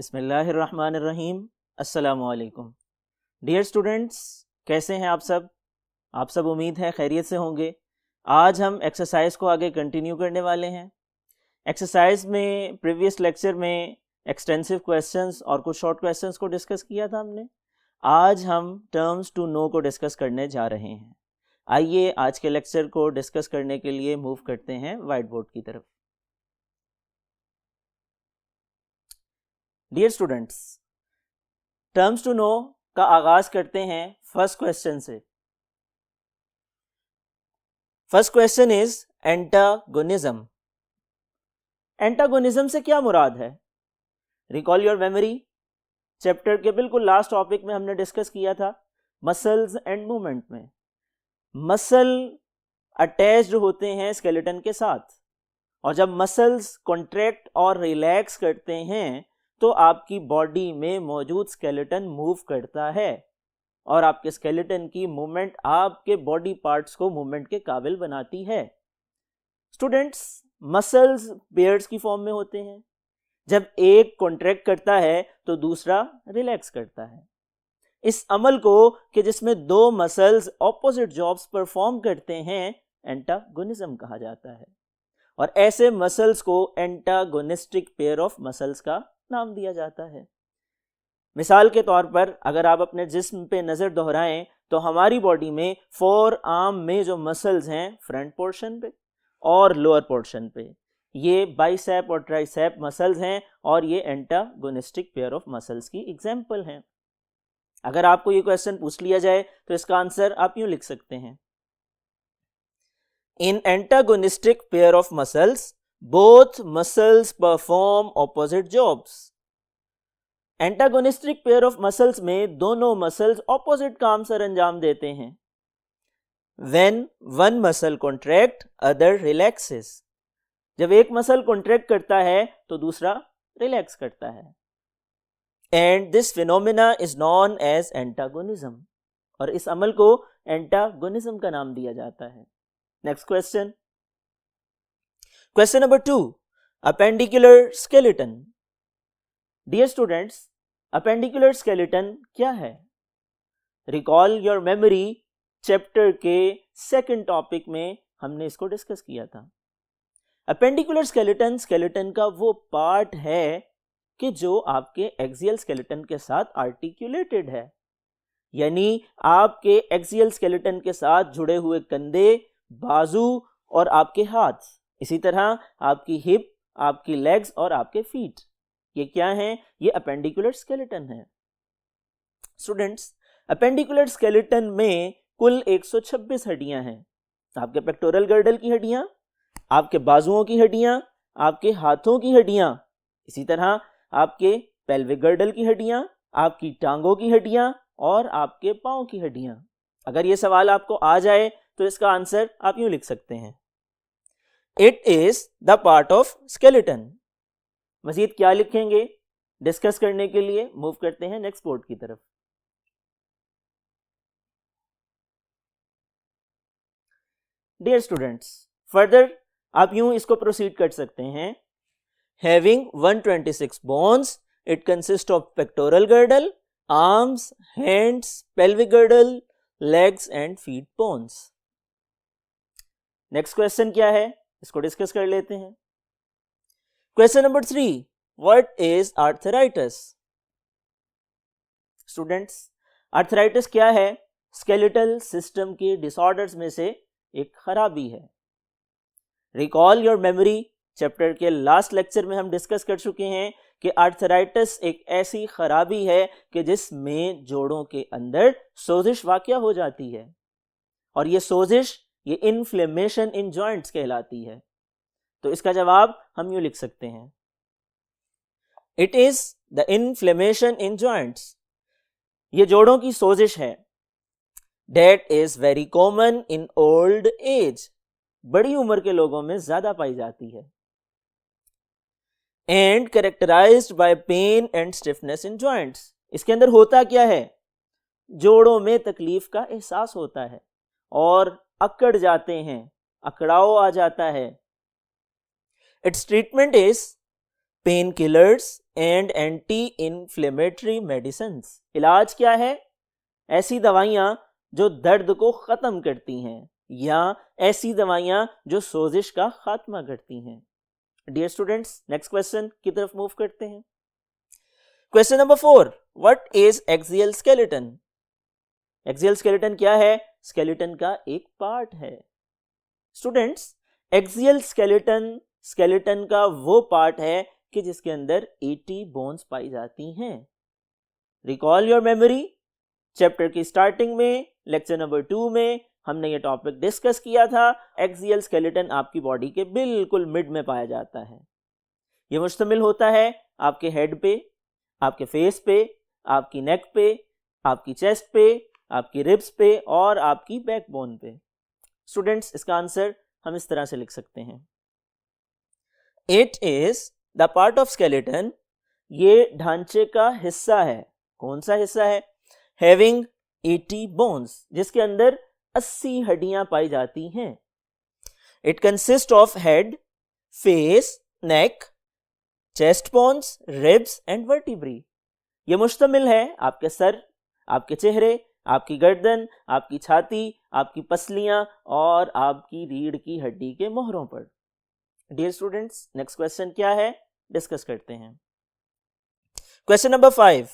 बिस्मिल्लाहिर्रहमानिर्रहीम। अस्सलामुअलैकुम। Dear students, कैसे हैं आप सब? उम्मीद है खैरियत से होंगे। आज हम एक्सरसाइज को आगे कंटिन्यू करने वाले हैं। एक्सरसाइज में प्रीवियस लेक्चर में एक्सटेंसिव क्वेश्चंस और कुछ शॉर्ट क्वेश्चंस को डिस्कस किया था हमने। आज हम टर्म्स टू नो को डिस्कस करने जा रहे हैं। आइए आज के लेक्चर को डिस्कस करने के लिए मूव करते हैं व्हाइट बोर्ड की तरफ। Dear students, terms to know का आगाज करते हैं फर्स्ट क्वेश्चन से। First question is antagonism. Antagonism से क्या मुराद है? रिकॉल योर मेमोरी, चैप्टर के बिल्कुल लास्ट टॉपिक में हमने डिस्कस किया था मसल्स एंड मूवमेंट में। मसल अटैच्ड होते हैं स्केलेटन के साथ, और जब मसल्स कॉन्ट्रैक्ट और रिलैक्स करते हैं तो आपकी बॉडी में मौजूद स्केलेटन मूव करता है, और आपके स्केलेटन की मूवमेंट आपके बॉडी पार्ट्स को मूवमेंट के काबिल बनाती है। स्टूडेंट्स, मसल्स पेयर्स की फॉर्म में होते हैं। जब एक कॉन्ट्रैक्ट करता है तो दूसरा रिलैक्स करता है। इस अमल को कि जिसमें दो मसल्स ऑपोजिट जॉब्स परफॉर्म करते हैं एंटागोनिज्म कहा जाता है, और ऐसे मसल्स को एंटागोनिस्टिक पेयर ऑफ मसल्स का नाम दिया जाता है। मिसाल के तौर पर अगर आप अपने जिस्म पे नज़र दोहराएं तो हमारी बॉडी में फोर आर्म में जो मसल्स हैं फ्रंट पोर्शन पे और लोअर पोर्शन पे, ये बाइसेप और ट्राइसेप मसल्स हैं, और ये एंटागोनिस्टिक पेयर ऑफ मसल्स की एग्जाम्पल हैं। अगर आपको ये क्वेश्चन पूछ लिया जाए तो इसका आंसर आप यूं लिख सकते हैं, in antagonistic pair of muscles both muscles perform opposite jobs. Antagonistic pair of muscles में दोनों मसल्स ऑपोजिट काम सर अंजाम देते हैं। When one muscle contract, other relaxes. जब एक मसल कॉन्ट्रैक्ट करता है तो दूसरा रिलैक्स करता है। And this phenomena is known as antagonism. और इस अमल को एंटागोनिज्म का नाम दिया जाता है। Next question, question number 2, appendicular skeleton. Dear students, appendicular skeleton क्या है? रिकॉल योर मेमोरी, चैप्टर के सेकंड टॉपिक में हमने इसको डिस्कस किया था। अपेंडिकुलर स्केलेटन स्केलेटन का वो पार्ट है कि जो आपके एक्सियल स्केलेटन के साथ आर्टिकुलेटेड है, यानी आपके एक्सियल स्केलेटन के साथ जुड़े हुए कंधे, बाजू और आपके हाथ, इसी तरह आपकी हिप, आपकी लेग्स और आपके फीट, ये क्या हैं? ये अपेंडिकुलर स्केलेटन है। स्टूडेंट्स, अपेंडिकुलर स्केलेटन में कुल 126 हड्डियां हैं। आपके पेक्टोरल गर्डल की हड्डियां, आपके बाजुओं की हड्डियां, आपके हाथों की हड्डियां, इसी तरह आपके पेल्विक गर्डल की हड्डियां, आपकी टांगों की हड्डियां और आपके पांव की हड्डियां। अगर ये सवाल आपको आ जाए तो इसका आंसर आप यूं लिख सकते हैं, it is the part of skeleton. मजीद क्या लिखेंगे डिस्कस करने के लिए मूव करते हैं नेक्स्ट बोर्ड की तरफ। डियर स्टूडेंट्स, फर्दर आप यूं इसको प्रोसीड कर सकते हैं, having 126 bones, it consist of pectoral girdle, arms, hands, pelvic girdle, legs and feet bones. Next question क्या है, इसको डिस्कस कर लेते हैं। Question number 3, what is arthritis? Students, arthritis क्या है? स्केलेटल सिस्टम के डिसऑर्डर्स में से एक खराबी है। रिकॉल योर मेमोरी, चैप्टर के लास्ट लेक्चर में हम डिस्कस कर चुके हैं कि आर्थराइटिस एक ऐसी खराबी है कि जिसमें जोड़ों के अंदर सोजिश वाक़या हो जाती है, और ये सोजिश, ये इन्फ्लेमेशन इन जॉइंट्स कहलाती है। तो इसका जवाब हम यूं लिख सकते हैं, it is the inflammation in joints. ये जोड़ों की सोजिश है। That is very common in old age, बड़ी उम्र के लोगों में ज्यादा पाई जाती है। And characterized by pain and stiffness in joints. इसके अंदर होता क्या है? जोड़ों में तकलीफ का एहसास होता है और अकड़ जाते हैं, अकड़ाव आ जाता है। It's treatment is pain killers, and anti inflammatory medicines. इलाज क्या है? ऐसी दवाइयाँ जो दर्द को ख़त्म करती हैं या ऐसी दवाइयाँ जो सोजिश का खात्मा करती हैं। डियर स्टूडेंट्स, नेक्स्ट क्वेश्चन की तरफ मूव करते हैं। Question number 4, what is axial skeleton? Axial skeleton क्या है? स्केलेटन का एक पार्ट है। स्टूडेंट्स, एक्सियल स्केलेटन का वो पार्ट है कि जिसके अंदर 80 बोन्स पाई जाती हैं। रिकॉल योर मेमोरी, चैप्टर की स्टार्टिंग में लेक्चर नंबर 2 में हमने ये टॉपिक डिस्कस किया था। एक्सियल स्केलेटन आपकी बॉडी के बिल्कुल मिड में पाया जाता है। ये मुश्तमिल होता है आपके हेड पे, आपके फेस पे, आपकी नेक पे, आपकी चेस्ट पे, आपकी रिब्स पे और आपकी बैकबोन पे। स्टूडेंट्स, इसका आंसर हम इस तरह से लिख सकते हैं, it is the part of skeleton, ये ढांचे का हिस्सा है। कौन सा हिस्सा है? हैविंग 80 बोन्स, जिसके अंदर 80 हड्डियां पाई जाती हैं। It consist of head, face, neck, chest bones, ribs and vertebrae. ये मुश्तमिल है आपके सर, आपके चेहरे, आपकी गर्दन, आपकी छाती, आपकी पसलियां और आपकी रीढ़ की हड्डी के मोहरों पर। डियर स्टूडेंट्स, नेक्स्ट क्वेश्चन क्या है, डिस्कस करते हैं। Question number 5,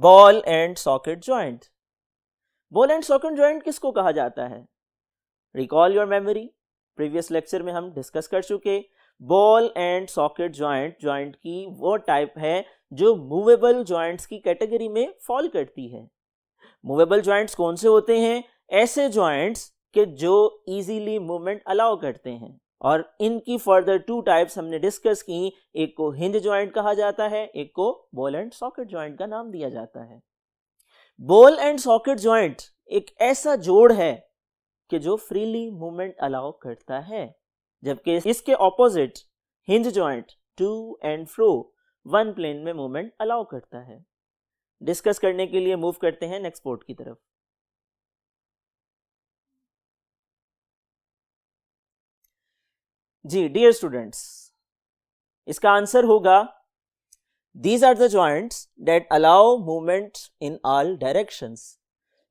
ball and socket joint. Ball and socket joint किसको कहा जाता है? Recall your memory, previous lecture में हम डिस्कस कर चुके। बॉल एंड सॉकेट जॉइंट की वो टाइप है जो मूवेबल जॉइंट्स की कैटेगरी में फॉल करती है। मूवेबल जॉइंट्स कौन से होते हैं? ऐसे जॉइंट्स के जो इजीली मूवमेंट अलाउ करते हैं, और इनकी फर्दर 2 टाइप्स हमने डिस्कस की। एक को हिंज जॉइंट कहा जाता है, एक को बॉल एंड सॉकेट जॉइंट का नाम दिया जाता है। बॉल एंड सॉकेट जॉइंट एक ऐसा जोड़ है कि जो फ्रीली मूवमेंट अलाउ करता है, जबकि इसके opposite hinge joint to and fro one plane में मूवमेंट अलाउ करता है। डिस्कस करने के लिए मूव करते हैं नेक्स्ट पोर्ट की तरफ। जी डियर स्टूडेंट्स, इसका आंसर होगा these are the joints that allow movement in all directions.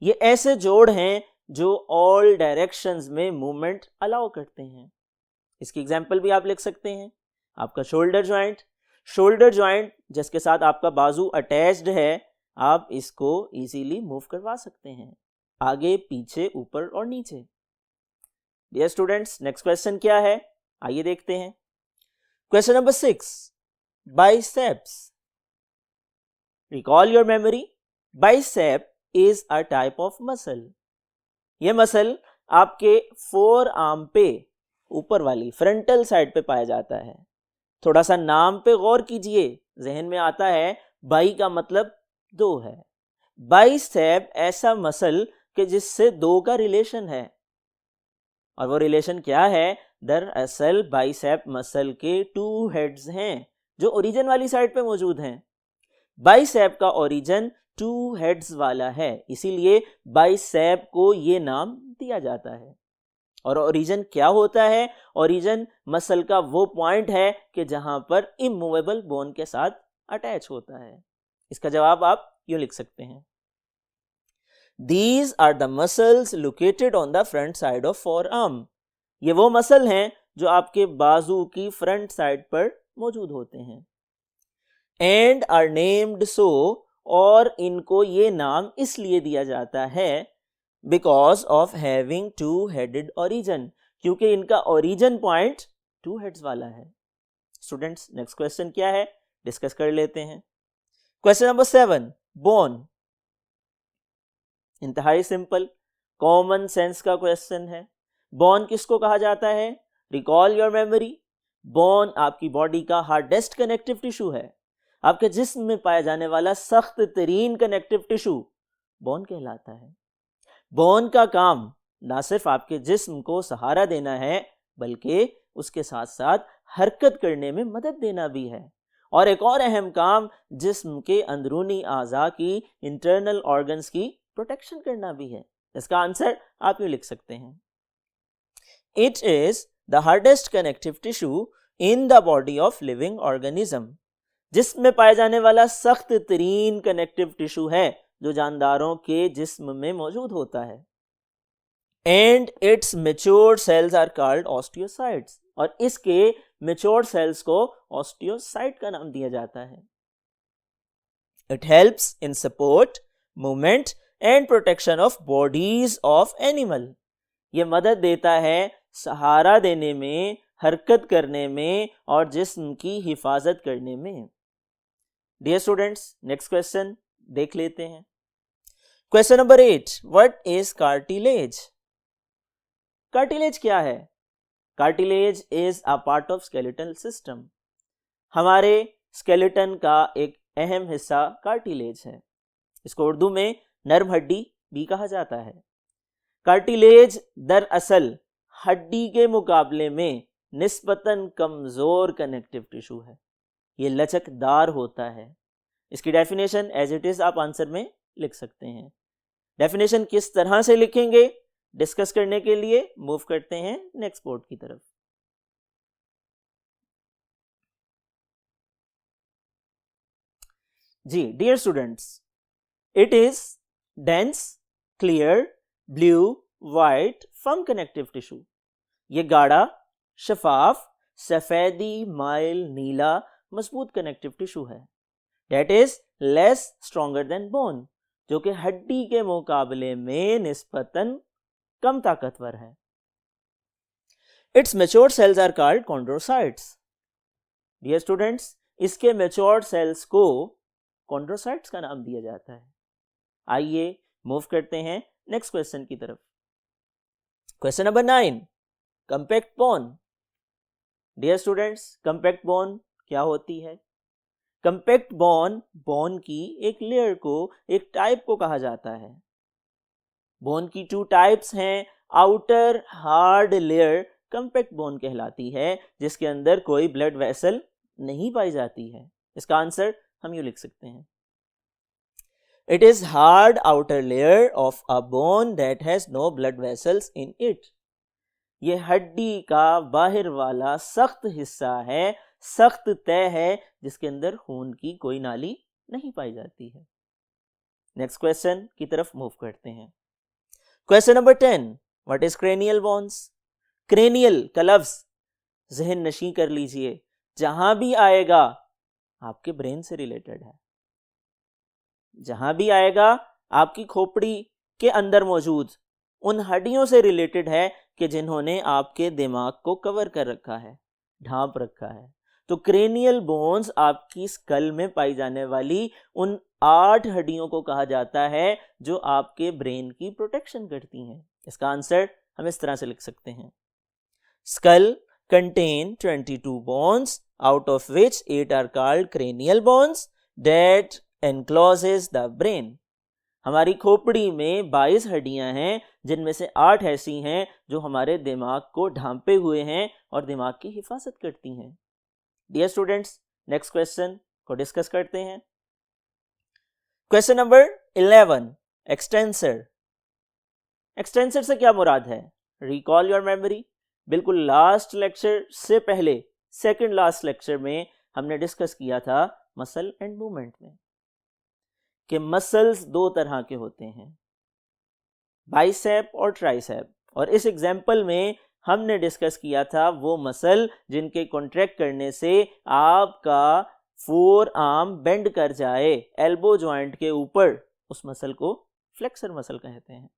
ये ऐसे जोड़ हैं जो ऑल डायरेक्शंस में मूवमेंट अलाउ करते हैं। इसकी एग्जांपल भी आप लिख सकते हैं। आपका शोल्डर जॉइंट जिसके साथ आपका बाजू अटैच्ड है, आप इसको इजीली मूव करवा सकते हैं आगे, पीछे, ऊपर और नीचे। डियर स्टूडेंट्स, नेक्स्ट क्वेश्चन क्या है, आइए देखते हैं। Question number 6, biceps. Recall your memory, bicep is a type of muscle. यह मसल आपके फोर आर्म पे ऊपर वाली फ्रंटल साइड पे पाया जाता है। थोड़ा सा नाम पे गौर कीजिए, जहन में आता है बाई का मतलब 2 है। बाइसेप ऐसा मसल कि जिससे 2 का रिलेशन है, और वो रिलेशन क्या है? दरअसल बाइसेप मसल के 2 हेड्स हैं जो ओरिजिन वाली साइड पे मौजूद हैं। बाइसेप का ओरिजिन 2 हेड्स वाला है, इसीलिए बाइसेप को ये नाम दिया जाता है। और ओरिजिन क्या होता है? ओरिजिन मसल का वो पॉइंट है कि जहां पर इमूवेबल बोन के साथ अटैच होता है। इसका जवाब आप यूं लिख सकते हैं, These are the muscles located on the front side of forearm. ये वो मसल हैं जो आपके बाजू की फ्रंट साइड पर मौजूद होते हैं। And are named so, और इनको ये नाम इसलिए दिया जाता है because of having 2-headed origin, क्योंकि इनका ओरिजिन पॉइंट 2 हेड्स वाला है। स्टूडेंट्स, नेक्स्ट क्वेश्चन क्या है, डिस्कस कर लेते हैं। Question number 7, bone. इंतहाई सिंपल, कॉमन सेंस का क्वेश्चन है। बोन किसको कहा जाता है? रिकॉल योर मेमोरी, बोन आपकी बॉडी का हार्डेस्ट कनेक्टिव टिश्यू है। आपके जिस्म में पाया जाने वाला सख्त तरीन कनेक्टिव टिश्यू बोन कहलाता है। बोन का काम ना सिर्फ आपके जिस्म को सहारा देना है, बल्कि उसके साथ साथ हरकत करने में मदद देना भी है। और एक और अहम काम, जिस्म के अंदरूनी आज़ा की, इंटरनल ऑर्गन्स की प्रोटेक्शन करना भी है। इसका आंसर आप यूं लिख सकते हैं, it is the hardest connective tissue in the body of living organism. जिस्म में पाए जाने वाला सख्त तरीन कनेक्टिव टिश्यू है जो जानदारों के जिस्म में मौजूद होता है। And its matured cells are called osteocytes, और इसके मेच्योर्ड सेल्स को ऑस्टियोसाइट का नाम दिया जाता है। It helps in support, movement and protection of bodies of animal, ये मदद देता है सहारा देने में, हरकत करने में और जिस्म की हिफाजत करने में। डियर स्टूडेंट्स, नेक्स्ट क्वेश्चन देख लेते हैं। Question number 8, what is cartilage? Cartilage क्या है? Cartilage is a part of skeletal system. हमारे स्केलेटन का एक अहम हिस्सा कार्टिलेज है। इसको उर्दू में नर्म हड्डी भी कहा जाता है। कार्टिलेज दरअसल हड्डी के मुकाबले में निस्बतन कमजोर कनेक्टिव टिश्यू है। ये लचकदार होता है। इसकी डेफिनेशन एज इट इज आप आंसर में लिख सकते हैं। डेफिनेशन किस तरह से लिखेंगे डिस्कस करने के लिए मूव करते हैं नेक्स्ट बोर्ड की तरफ। जी dear students, it is dense, clear, blue, white firm connective tissue. ये गाढ़ा, शफाफ, सफेदी, माइल, नीला, मजबूत कनेक्टिव टिश्यू है। That is less stronger than bone, जो कि हड्डी के मुकाबले में निस्बतन कम ताकतवर है। Its matured cells are called chondrocytes. Dear students, इसके मैच्योर्ड सेल्स को कॉन्ड्रोसाइट्स का नाम दिया जाता है। आइए मूव करते हैं नेक्स्ट क्वेश्चन की तरफ। Question number 9, compact bone. Dear students, compact bone क्या होती है? कंपैक्ट बोन, बोन की एक लेयर को, एक टाइप को कहा जाता है। बोन की 2 टाइप्स हैं। Outer hard layer compact bone कहलाती है, जिसके अंदर कोई ब्लड वेसल नहीं पाई जाती है। इसका आंसर हम यूं लिख सकते हैं, it is hard outer layer of a bone that has no blood vessels in it. ये हड्डी का बाहर वाला सख्त हिस्सा है, सख्त तह है, जिसके अंदर खून की कोई नाली नहीं पाई जाती है। नेक्स्ट क्वेश्चन की तरफ मूव करते हैं। Question number 10, what is cranial bones? Cranial का लफ्ज जहन नशी कर लीजिए, जहां भी आएगा आपके ब्रेन से रिलेटेड है। जहां भी आएगा आपकी खोपड़ी के अंदर मौजूद उन हड्डियों से रिलेटेड है कि जिन्होंने आपके दिमाग को कवर कर रखा है, ढांप रखा है। तो क्रेनियल बोन्स आपकी स्कल में पाई जाने वाली उन 8 हड्डियों को कहा जाता है जो आपके ब्रेन की प्रोटेक्शन करती हैं। इसका आंसर हम इस तरह से लिख सकते हैं, school contain 22 bones, out of which 8 are called cranial bones that encloses the brain. हमारी खोपड़ी में 22 हड्डियां हैं, जिनमें से 8 ऐसी हैं जो हमारे दिमाग को ढांपे हुए हैं और दिमाग की हिफाजत करती हैं। डियर स्टूडेंट्स, नेक्स्ट क्वेश्चन को डिस्कस करते हैं। Question number 11, extensor. एक्सटेंसर से क्या मुराद है? Recall your memory. बिल्कुल लास्ट लेक्चर से पहले, सेकंड लास्ट लेक्चर में हमने डिस्कस किया था मसल एंड मूवमेंट में कि मसल्स 2 तरह के होते हैं, बाइसेप और ट्राइसेप। और इस एग्जाम्पल में हमने डिस्कस किया था वो मसल जिनके कॉन्ट्रैक्ट करने से आपका फोर आर्म बेंड कर जाए एल्बो जॉइंट के ऊपर, उस मसल को फ्लेक्सर मसल कहते हैं।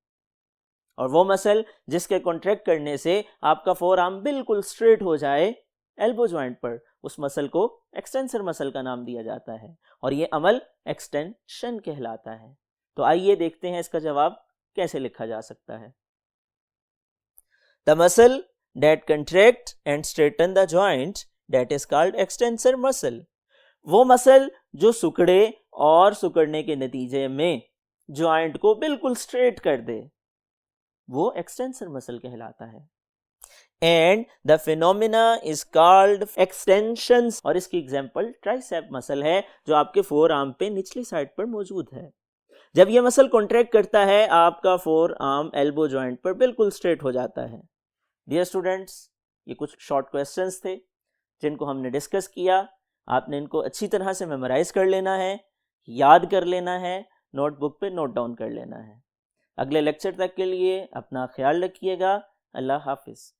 और वो मसल जिसके कॉन्ट्रैक्ट करने से आपका फोर आर्म बिल्कुल स्ट्रेट हो जाए एल्बो जॉइंट पर, उस मसल को एक्सटेंसर मसल का नाम दिया जाता है और ये अमल एक्सटेंशन कहलाता है। तो आइए देखते हैं इसका जवाब कैसे लिखा जा सकता है। The muscle that contract and straighten the joint that is called extensor muscle. वो मसल जो सिकुड़े और सिकुड़ने के नतीजे में जॉइंट को बिल्कुल स्ट्रेट कर दे, वो एक्सटेंसर मसल कहलाता है। And the phenomena is called extensions. और इसकी एग्जांपल ट्राइसेप मसल है जो आपके फोर आर्म पे निचली साइड पर मौजूद है। जब ये मसल कॉन्ट्रैक्ट करता है आपका फोर आर्म एल्बो जॉइंट पर बिल्कुल स्ट्रेट हो जाता है। डियर स्टूडेंट्स, ये कुछ शॉर्ट क्वेश्चंस थे जिनको हमने डिस्कस किया। आपने इनको अच्छी तरह से मेमोराइज कर लेना है, याद कर लेना है, नोटबुक पे नोट डाउन कर लेना है। अगले लेक्चर तक के लिए अपना ख्याल रखिएगा। अल्लाह हाफिज़।